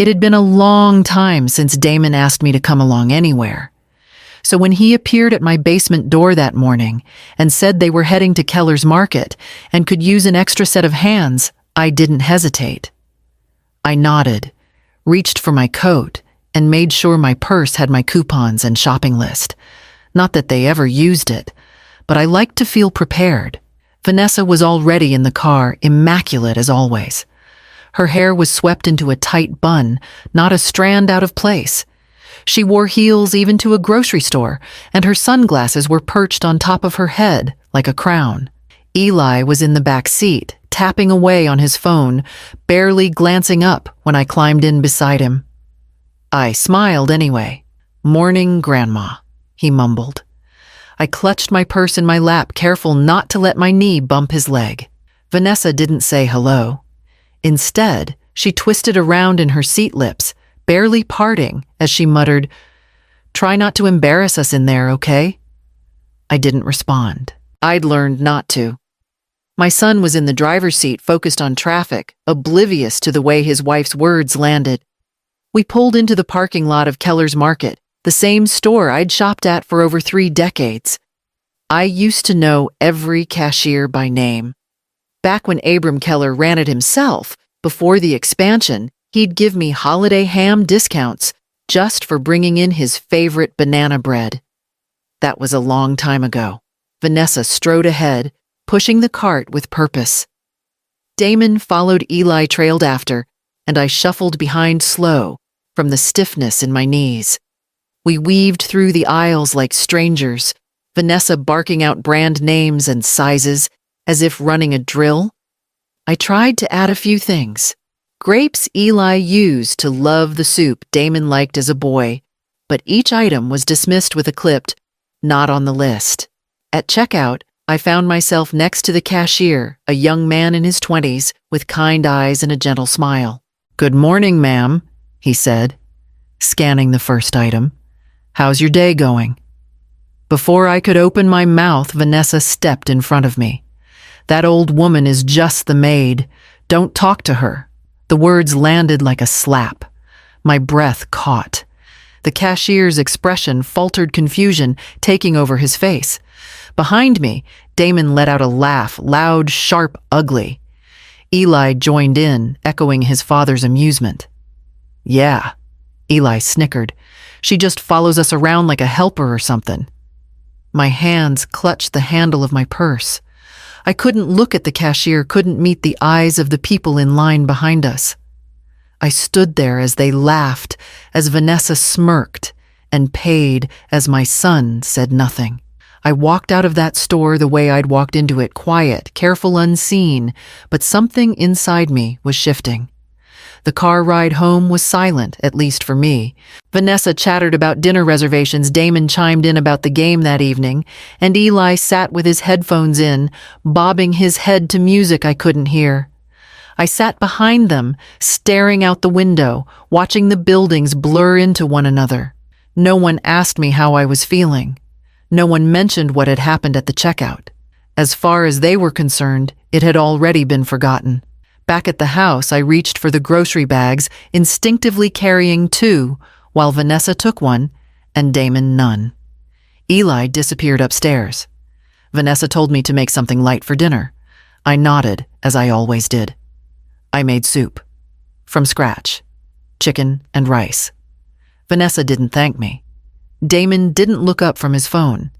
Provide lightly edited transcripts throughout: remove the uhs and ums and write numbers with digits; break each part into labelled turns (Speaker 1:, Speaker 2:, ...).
Speaker 1: It had been a long time since Damon asked me to come along anywhere. So when he appeared at my basement door that morning and said they were heading to Keller's Market and could use an extra set of hands, I didn't hesitate. I nodded, reached for my coat, and made sure my purse had my coupons and shopping list. Not that they ever used it, but I liked to feel prepared. Vanessa was already in the car, immaculate as always. Her hair was swept into a tight bun, not a strand out of place. She wore heels even to a grocery store, and her sunglasses were perched on top of her head like a crown. Eli was in the back seat, tapping away on his phone, barely glancing up when I climbed in beside him. I smiled anyway. "Morning, Grandma," he mumbled. I clutched my purse in my lap, careful not to let my knee bump his leg. Vanessa didn't say hello. Instead, she twisted around in her seat lips, barely parting, as she muttered, "Try not to embarrass us in there, okay?" I didn't respond. I'd learned not to. My son was in the driver's seat, focused on traffic, oblivious to the way his wife's words landed. We pulled into the parking lot of Keller's Market, the same store I'd shopped at for over 3 decades. I used to know every cashier by name. Back when Abram Keller ran it himself, before the expansion, he'd give me holiday ham discounts just for bringing in his favorite banana bread. That was a long time ago. Vanessa strode ahead, pushing the cart with purpose. Damon followed. Eli trailed after, and I shuffled behind slow, from the stiffness in my knees. We weaved through the aisles like strangers, Vanessa barking out brand names and sizes, as if running a drill. I tried to add a few things. Grapes Eli used to love the soup Damon liked as a boy, but each item was dismissed with a clipped, "Not on the list." At checkout, I found myself next to the cashier, a young man in his 20s, with kind eyes and a gentle smile. "Good morning, ma'am," he said, scanning the first item. "How's your day going?" Before I could open my mouth, Vanessa stepped in front of me. "That old woman is just the maid. Don't talk to her." The words landed like a slap. My breath caught. The cashier's expression faltered, confusion taking over his face. Behind me, Damon let out a laugh, loud, sharp, ugly. Eli joined in, echoing his father's amusement. "Yeah," Eli snickered. "She just follows us around like a helper or something." My hands clutched the handle of my purse. I couldn't look at the cashier, couldn't meet the eyes of the people in line behind us. I stood there as they laughed, as Vanessa smirked, and paid as my son said nothing. I walked out of that store the way I'd walked into it, quiet, careful, unseen, but something inside me was shifting. The car ride home was silent, at least for me. Vanessa chattered about dinner reservations, Damon chimed in about the game that evening, and Eli sat with his headphones in, bobbing his head to music I couldn't hear. I sat behind them, staring out the window, watching the buildings blur into one another. No one asked me how I was feeling. No one mentioned what had happened at the checkout. As far as they were concerned, it had already been forgotten. Back at the house, I reached for the grocery bags, instinctively carrying 2, while Vanessa took one, and Damon none. Eli disappeared upstairs. Vanessa told me to make something light for dinner. I nodded, as I always did. I made soup. From scratch. Chicken and rice. Vanessa didn't thank me. Damon didn't look up from his phone.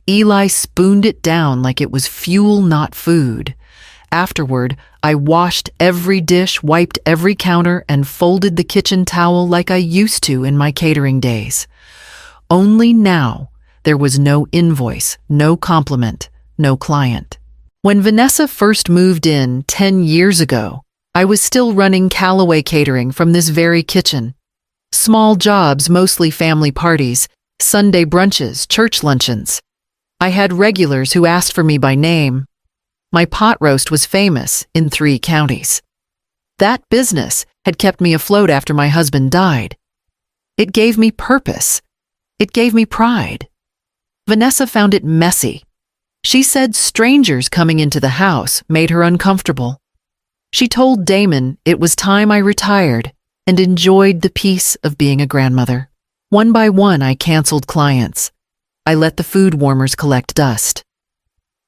Speaker 1: Eli spooned it down like it was fuel, not food. Afterward, I washed every dish, wiped every counter, and folded the kitchen towel like I used to in my catering days. Only now, there was no invoice, no compliment, no client. When Vanessa first moved in 10 years ago, I was still running Callaway Catering from this very kitchen. Small jobs, mostly family parties, Sunday brunches, church luncheons. I had regulars who asked for me by name. My pot roast was famous in 3 counties. That business had kept me afloat after my husband died. It gave me purpose. It gave me pride. Vanessa found it messy. She said strangers coming into the house made her uncomfortable. She told Damon it was time I retired, and enjoyed the peace of being a grandmother. One by one, I canceled clients. I let the food warmers collect dust.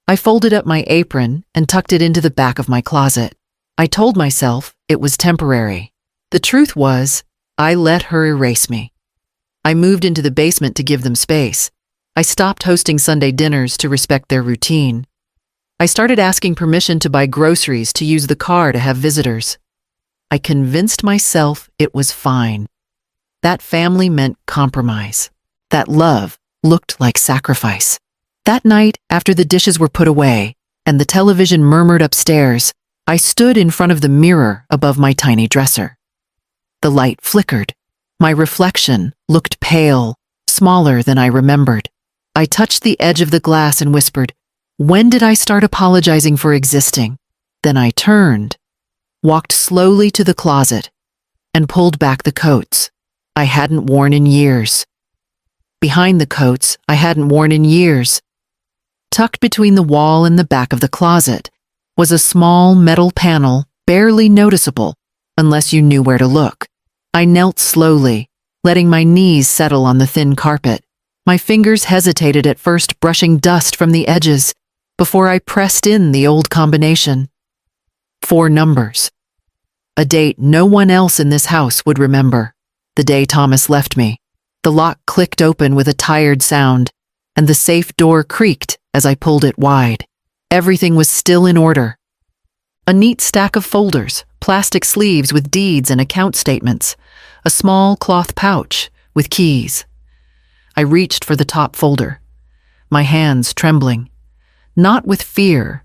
Speaker 1: I folded up my apron and tucked it into the back of my closet. I told myself it was temporary. The truth was, I let her erase me. I moved into the basement to give them space. I stopped hosting Sunday dinners to respect their routine. I started asking permission to buy groceries to use the car to have visitors. I convinced myself it was fine. That family meant compromise. That love looked like sacrifice. That night, after the dishes were put away and the television murmured upstairs, I stood in front of the mirror above my tiny dresser. The light flickered. My reflection looked pale, smaller than I remembered. I touched the edge of the glass and whispered, "When did I start apologizing for existing?" Then I turned, walked slowly to the closet, and pulled back the coats I hadn't worn in years. Behind the coats I hadn't worn in years, tucked between the wall and the back of the closet, was a small metal panel, barely noticeable unless you knew where to look. I knelt slowly, letting my knees settle on the thin carpet. My fingers hesitated at first, brushing dust from the edges, before I pressed in the old combination. 4 numbers. A date no one else in this house would remember. The day Thomas left me. The lock clicked open with a tired sound, and the safe door creaked as I pulled it wide. Everything was still in order. A neat stack of folders, plastic sleeves with deeds and account statements, a small cloth pouch with keys. I reached for the top folder, my hands trembling, not with fear,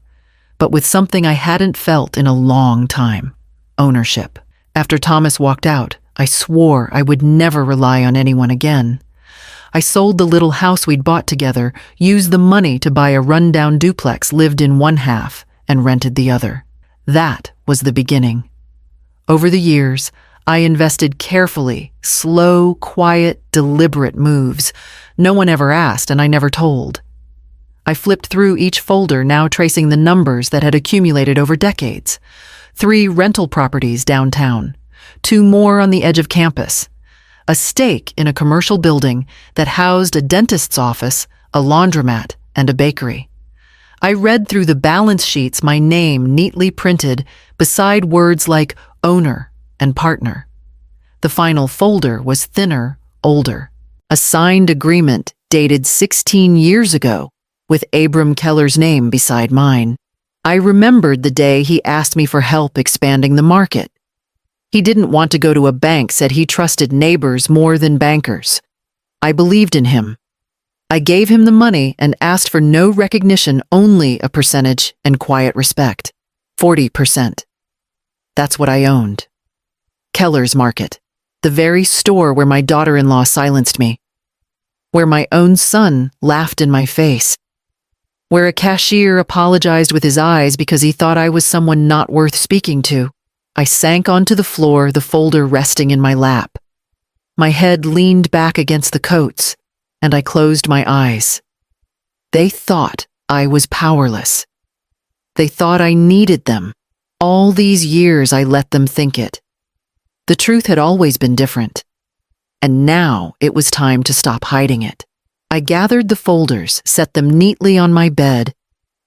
Speaker 1: but with something I hadn't felt in a long time: ownership. After Thomas walked out, I swore I would never rely on anyone again. I sold the little house we'd bought together, used the money to buy a rundown duplex, lived in one half, and rented the other. That was the beginning. Over the years, I invested carefully, slow, quiet, deliberate moves. No one ever asked, and I never told. I flipped through each folder, now tracing the numbers that had accumulated over decades. 3 rental properties downtown, 2 more on the edge of campus, a stake in a commercial building that housed a dentist's office, a laundromat, and a bakery. I read through the balance sheets, my name neatly printed beside words like owner and partner. The final folder was thinner, older. A signed agreement dated 16 years ago with Abram Keller's name beside mine. I remembered the day he asked me for help expanding the market. He didn't want to go to a bank, said he trusted neighbors more than bankers. I believed in him. I gave him the money and asked for no recognition, only a percentage and quiet respect. 40%. That's what I owned. Keller's Market, the very store where my daughter-in-law silenced me, where my own son laughed in my face, where a cashier apologized with his eyes because he thought I was someone not worth speaking to. I sank onto the floor, the folder resting in my lap. My head leaned back against the coats, and I closed my eyes. They thought I was powerless. They thought I needed them. All these years I let them think it. The truth had always been different. And now it was time to stop hiding it. I gathered the folders, set them neatly on my bed,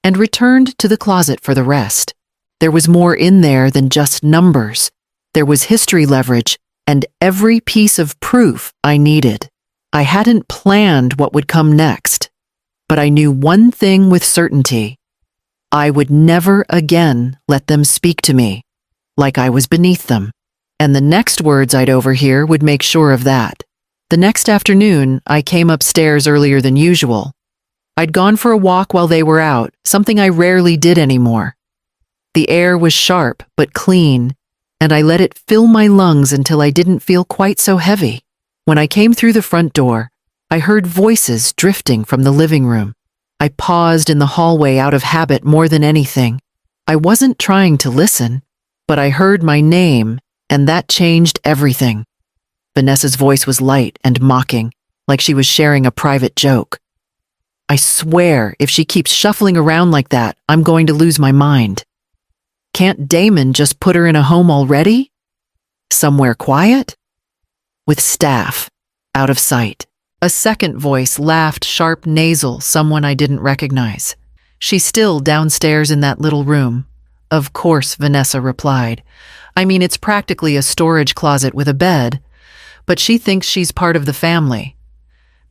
Speaker 1: and returned to the closet for the rest. There was more in there than just numbers. There was history leverage and every piece of proof I needed. I hadn't planned what would come next, but I knew one thing with certainty. I would never again let them speak to me like I was beneath them. And the next words I'd overhear would make sure of that. The next afternoon, I came upstairs earlier than usual. I'd gone for a walk while they were out, something I rarely did anymore. The air was sharp but clean, and I let it fill my lungs until I didn't feel quite so heavy. When I came through the front door, I heard voices drifting from the living room. I paused in the hallway out of habit more than anything. I wasn't trying to listen, but I heard my name, and that changed everything. Vanessa's voice was light and mocking, like she was sharing a private joke. I swear, if she keeps shuffling around like that, I'm going to lose my mind. Can't Damon just put her in a home already? Somewhere quiet? With staff. Out of sight. A second voice laughed, sharp, nasal, someone I didn't recognize. She's still downstairs in that little room. Of course, Vanessa replied. I mean, it's practically a storage closet with a bed. But she thinks she's part of the family.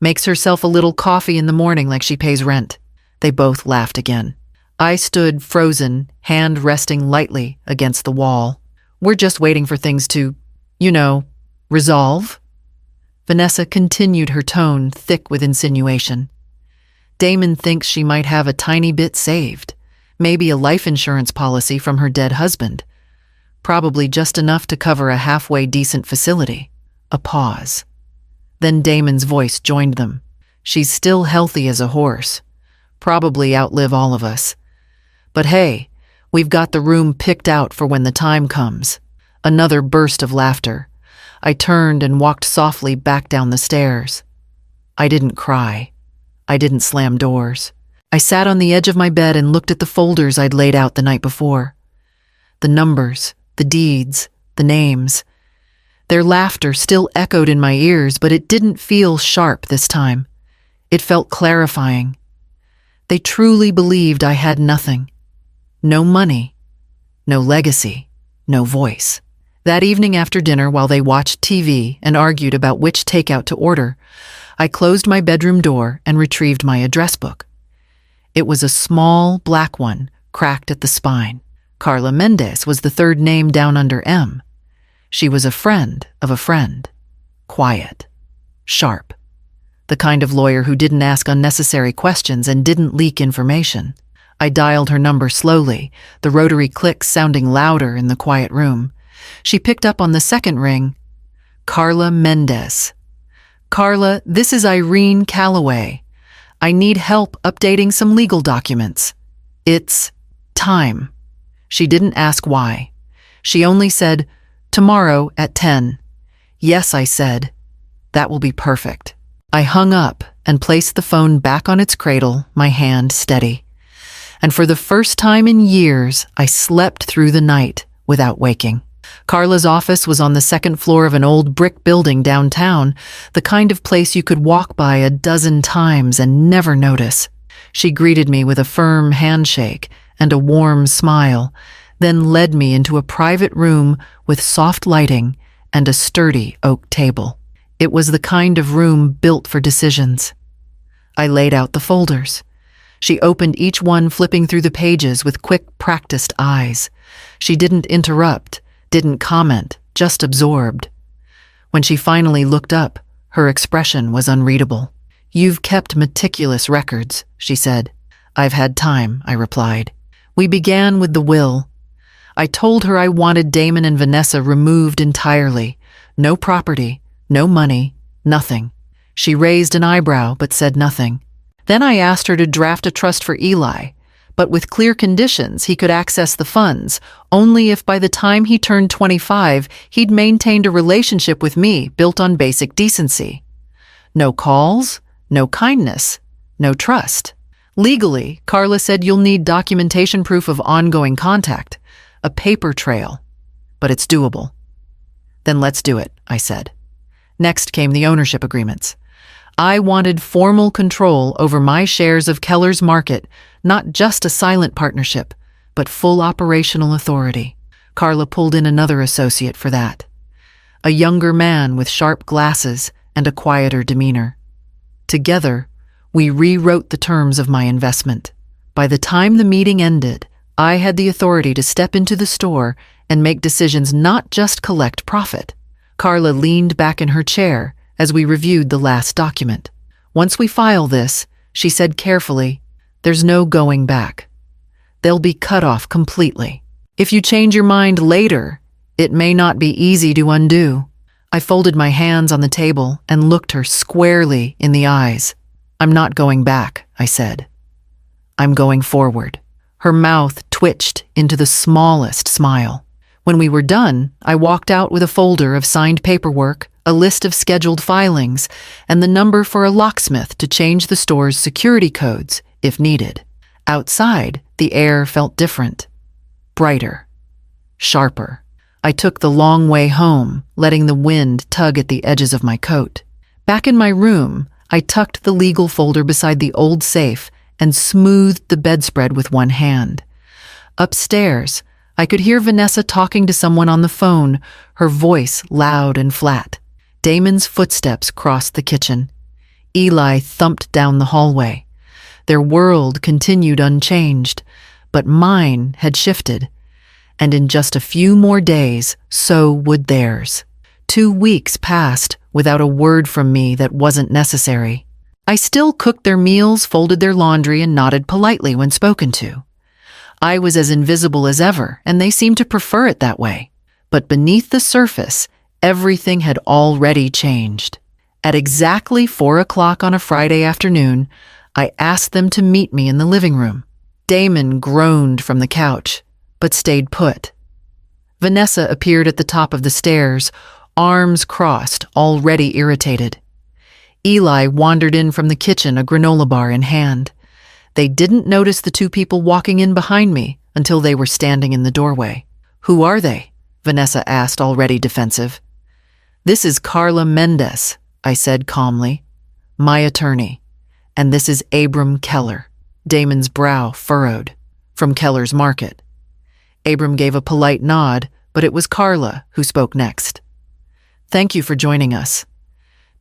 Speaker 1: Makes herself a little coffee in the morning like she pays rent. They both laughed again. I stood frozen, hand resting lightly against the wall. We're just waiting for things to, resolve. Vanessa continued, her tone thick with insinuation. Damon thinks she might have a tiny bit saved. Maybe a life insurance policy from her dead husband. Probably just enough to cover a halfway decent facility. A pause. Then Damon's voice joined them. She's still healthy as a horse. Probably outlive all of us. But hey, we've got the room picked out for when the time comes. Another burst of laughter. I turned and walked softly back down the stairs. I didn't cry. I didn't slam doors. I sat on the edge of my bed and looked at the folders I'd laid out the night before. The numbers, the deeds, the names. Their laughter still echoed in my ears, but it didn't feel sharp this time. It felt clarifying. They truly believed I had nothing. No money, no legacy, no voice. That evening after dinner, while they watched TV and argued about which takeout to order, I closed my bedroom door and retrieved my address book. It was a small black one, cracked at the spine. Carla Mendez was the third name down under M. She was a friend of a friend. Quiet. Sharp. The kind of lawyer who didn't ask unnecessary questions and didn't leak information. I dialed her number slowly, the rotary clicks sounding louder in the quiet room. She picked up on the second ring. Carla Mendez. Carla, this is Irene Calloway. I need help updating some legal documents. It's time. She didn't ask why. She only said, tomorrow at 10. Yes, I said. That will be perfect. I hung up and placed the phone back on its cradle, my hand steady. And for the first time in years, I slept through the night without waking. Carla's office was on the second floor of an old brick building downtown, the kind of place you could walk by a dozen times and never notice. She greeted me with a firm handshake and a warm smile, then led me into a private room with soft lighting and a sturdy oak table. It was the kind of room built for decisions. I laid out the folders. She opened each one, flipping through the pages with quick, practiced eyes. She didn't interrupt, didn't comment, just absorbed. When she finally looked up, her expression was unreadable. You've kept meticulous records, she said. I've had time, I replied. We began with the will. I told her I wanted Damon and Vanessa removed entirely. No property, no money, nothing. She raised an eyebrow but said nothing. Then I asked her to draft a trust for Eli, but with clear conditions he could access the funds, only if by the time he turned 25 he'd maintained a relationship with me built on basic decency. No calls, no kindness, no trust. Legally, Carla said you'll need documentation proof of ongoing contact, a paper trail, but it's doable. Then let's do it, I said. Next came the ownership agreements. I wanted formal control over my shares of Keller's Market, not just a silent partnership, but full operational authority. Carla pulled in another associate for that. A younger man with sharp glasses and a quieter demeanor. Together, we rewrote the terms of my investment. By the time the meeting ended, I had the authority to step into the store and make decisions, not just collect profit. Carla leaned back in her chair as we reviewed the last document. Once we file this, she said carefully, there's no going back. They'll be cut off completely. If you change your mind later, it may not be easy to undo. I folded my hands on the table and looked her squarely in the eyes. I'm not going back, I said. I'm going forward. Her mouth twitched into the smallest smile. When we were done, I walked out with a folder of signed paperwork, a list of scheduled filings, and the number for a locksmith to change the store's security codes if needed. Outside, the air felt different. Brighter. Sharper. I took the long way home, letting the wind tug at the edges of my coat. Back in my room, I tucked the legal folder beside the old safe and smoothed the bedspread with one hand. Upstairs, I could hear Vanessa talking to someone on the phone, her voice loud and flat. Damon's footsteps crossed the kitchen. Eli thumped down the hallway. Their world continued unchanged, but mine had shifted. And in just a few more days, so would theirs. 2 weeks passed without a word from me that wasn't necessary. I still cooked their meals, folded their laundry, and nodded politely when spoken to. I was as invisible as ever, and they seemed to prefer it that way. But beneath the surface, everything had already changed. At exactly 4 o'clock on a Friday afternoon, I asked them to meet me in the living room. Damon groaned from the couch, but stayed put. Vanessa appeared at the top of the stairs, arms crossed, already irritated. Eli wandered in from the kitchen, a granola bar in hand. They didn't notice the 2 people walking in behind me until they were standing in the doorway. "Who are they?" Vanessa asked, already defensive. "This is Carla Mendez," I said calmly, "my attorney. And this is Abram Keller." Damon's brow furrowed. "From Keller's Market." Abram gave a polite nod, but it was Carla who spoke next. "Thank you for joining us.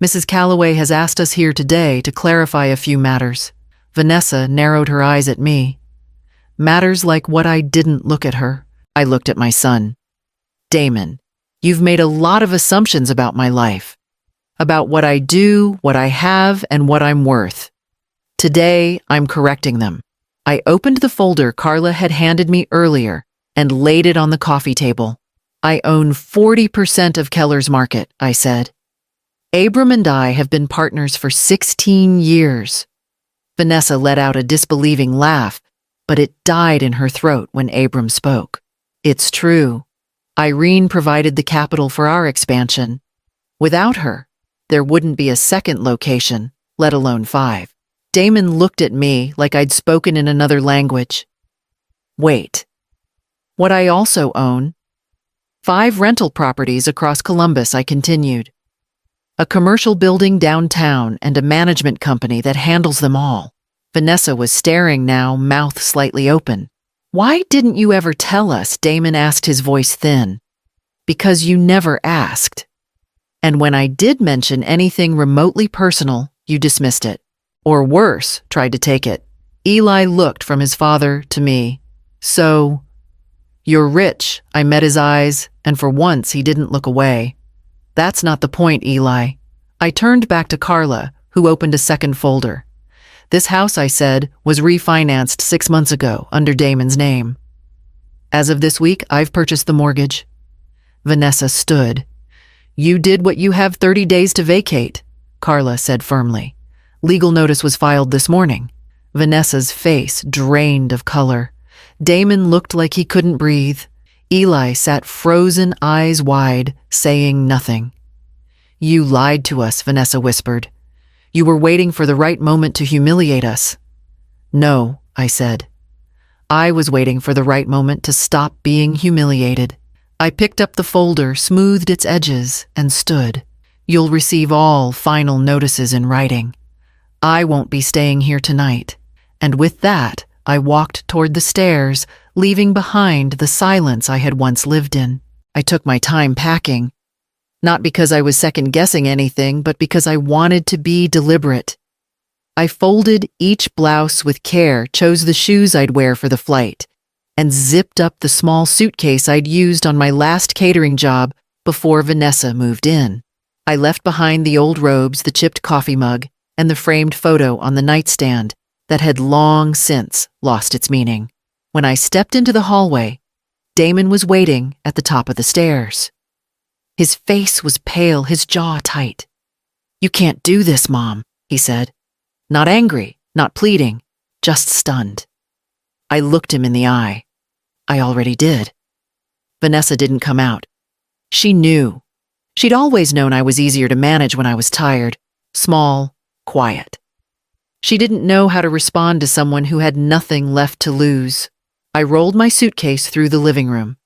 Speaker 1: Mrs. Calloway has asked us here today to clarify a few matters." Vanessa narrowed her eyes at me. "Matters like what?" I didn't look at her. I looked at my son. "Damon, you've made a lot of assumptions about my life. About what I do, what I have, and what I'm worth. Today, I'm correcting them." I opened the folder Carla had handed me earlier and laid it on the coffee table. "I own 40% of Keller's Market," I said. "Abram and I have been partners for 16 years. Vanessa let out a disbelieving laugh, but it died in her throat when Abram spoke. "It's true. Irene provided the capital for our expansion. Without her, there wouldn't be a second location, let alone 5. Damon looked at me like I'd spoken in another language. "Wait. What I also own? 5 rental properties across Columbus," I continued. "A commercial building downtown and a management company that handles them all." Vanessa was staring now, mouth slightly open. "Why didn't you ever tell us?" Damon asked, his voice thin. "Because you never asked. And when I did mention anything remotely personal, you dismissed it. Or worse, tried to take it." Eli looked from his father to me. "So, you're rich." I met his eyes, and for once he didn't look away. "That's not the point, Eli." I turned back to Carla, who opened a second folder. "This house," I said, "was refinanced 6 months ago under Damon's name. As of this week, I've purchased the mortgage." Vanessa stood. "You did what you have 30 days to vacate," Carla said firmly. "Legal notice was filed this morning." Vanessa's face drained of color. Damon looked like he couldn't breathe. Eli sat frozen, eyes wide, saying nothing. "You lied to us," Vanessa whispered. "You were waiting for the right moment to humiliate us." "No," I said. "I was waiting for the right moment to stop being humiliated." I picked up the folder, smoothed its edges, and stood. "You'll receive all final notices in writing. I won't be staying here tonight." And with that, I walked toward the stairs, leaving behind the silence I had once lived in. I took my time packing, not because I was second-guessing anything, but because I wanted to be deliberate. I folded each blouse with care, chose the shoes I'd wear for the flight, and zipped up the small suitcase I'd used on my last catering job before Vanessa moved in. I left behind the old robes, the chipped coffee mug, and the framed photo on the nightstand that had long since lost its meaning. When I stepped into the hallway, Damon was waiting at the top of the stairs. His face was pale, his jaw tight. "You can't do this, Mom," he said. Not angry, not pleading, just stunned. I looked him in the eye. I already did. Vanessa didn't come out. She knew. She'd always known I was easier to manage when I was tired, small, quiet. She didn't know how to respond to someone who had nothing left to lose. I rolled my suitcase through the living room.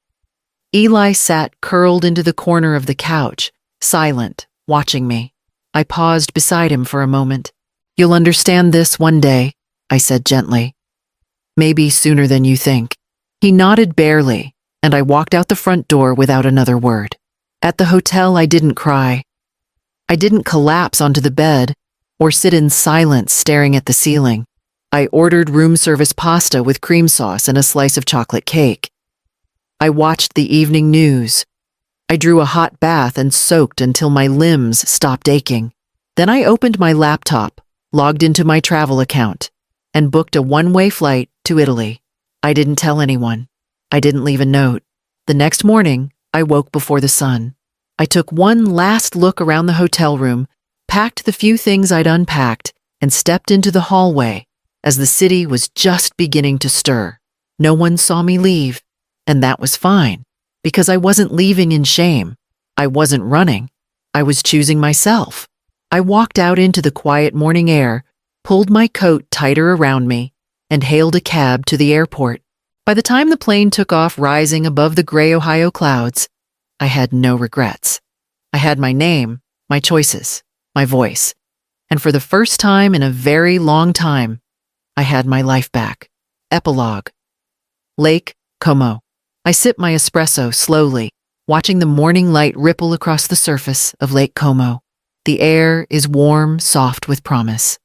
Speaker 1: Eli sat curled into the corner of the couch, silent, watching me. I paused beside him for a moment. "You'll understand this one day," I said gently. "Maybe sooner than you think." He nodded barely, and I walked out the front door without another word. At the hotel, I didn't cry. I didn't collapse onto the bed or sit in silence staring at the ceiling. I ordered room service pasta with cream sauce and a slice of chocolate cake. I watched the evening news. I drew a hot bath and soaked until my limbs stopped aching. Then I opened my laptop, logged into my travel account, and booked a one-way flight to Italy. I didn't tell anyone. I didn't leave a note. The next morning, I woke before the sun. I took one last look around the hotel room, packed the few things I'd unpacked, and stepped into the hallway as the city was just beginning to stir. No one saw me leave, and that was fine, because I wasn't leaving in shame. I wasn't running. I was choosing myself. I walked out into the quiet morning air, pulled my coat tighter around me, and hailed a cab to the airport. By the time the plane took off rising above the gray Ohio clouds, I had no regrets. I had my name, my choices, my voice, and for the first time in a very long time, I had my life back. Epilogue. Lake Como. I sip my espresso slowly, watching the morning light ripple across the surface of Lake Como. The air is warm, soft with promise.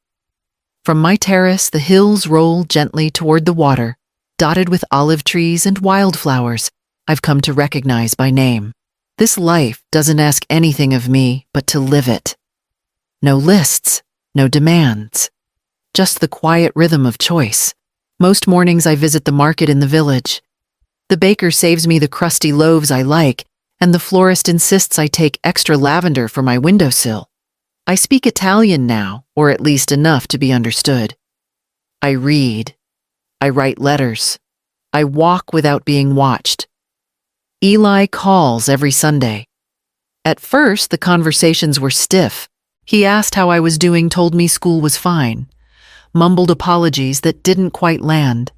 Speaker 1: From my terrace, the hills roll gently toward the water, dotted with olive trees and wildflowers I've come to recognize by name. This life doesn't ask anything of me but to live it. No lists, no demands. Just the quiet rhythm of choice. Most mornings I visit the market in the village. The baker saves me the crusty loaves I like, and the florist insists I take extra lavender for my windowsill. I speak Italian now, or at least enough to be understood. I read. I write letters. I walk without being watched. Eli calls every Sunday. At first, the conversations were stiff. He asked how I was doing, told me school was fine, mumbled apologies that didn't quite land.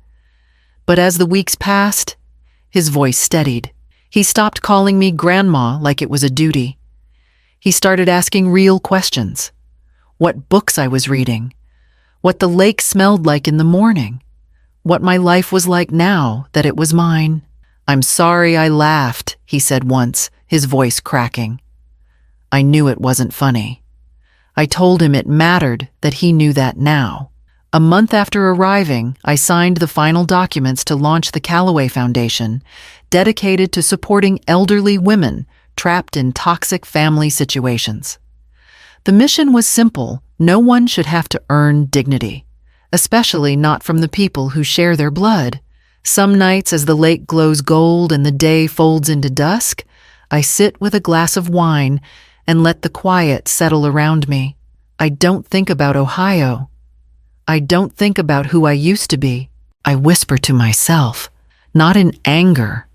Speaker 1: But as the weeks passed, his voice steadied. He stopped calling me grandma like it was a duty. He started asking real questions. What books I was reading, what the lake smelled like in the morning, what my life was like now that it was mine. "I'm sorry I laughed," he said once, his voice cracking. I knew it wasn't funny. I told him it mattered that he knew that now. A month after arriving, I signed the final documents to launch the Callaway Foundation, dedicated to supporting elderly women trapped in toxic family situations. The mission was simple: no one should have to earn dignity, especially not from the people who share their blood. Some nights, as the lake glows gold and the day folds into dusk, I sit with a glass of wine and let the quiet settle around me. I don't think about Ohio. I don't think about who I used to be. I whisper to myself, not in anger,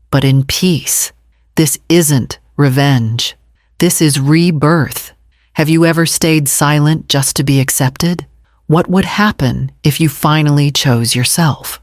Speaker 1: but in peace. This isn't revenge. This is rebirth. Have you ever stayed silent just to be accepted? What would happen if you finally chose yourself?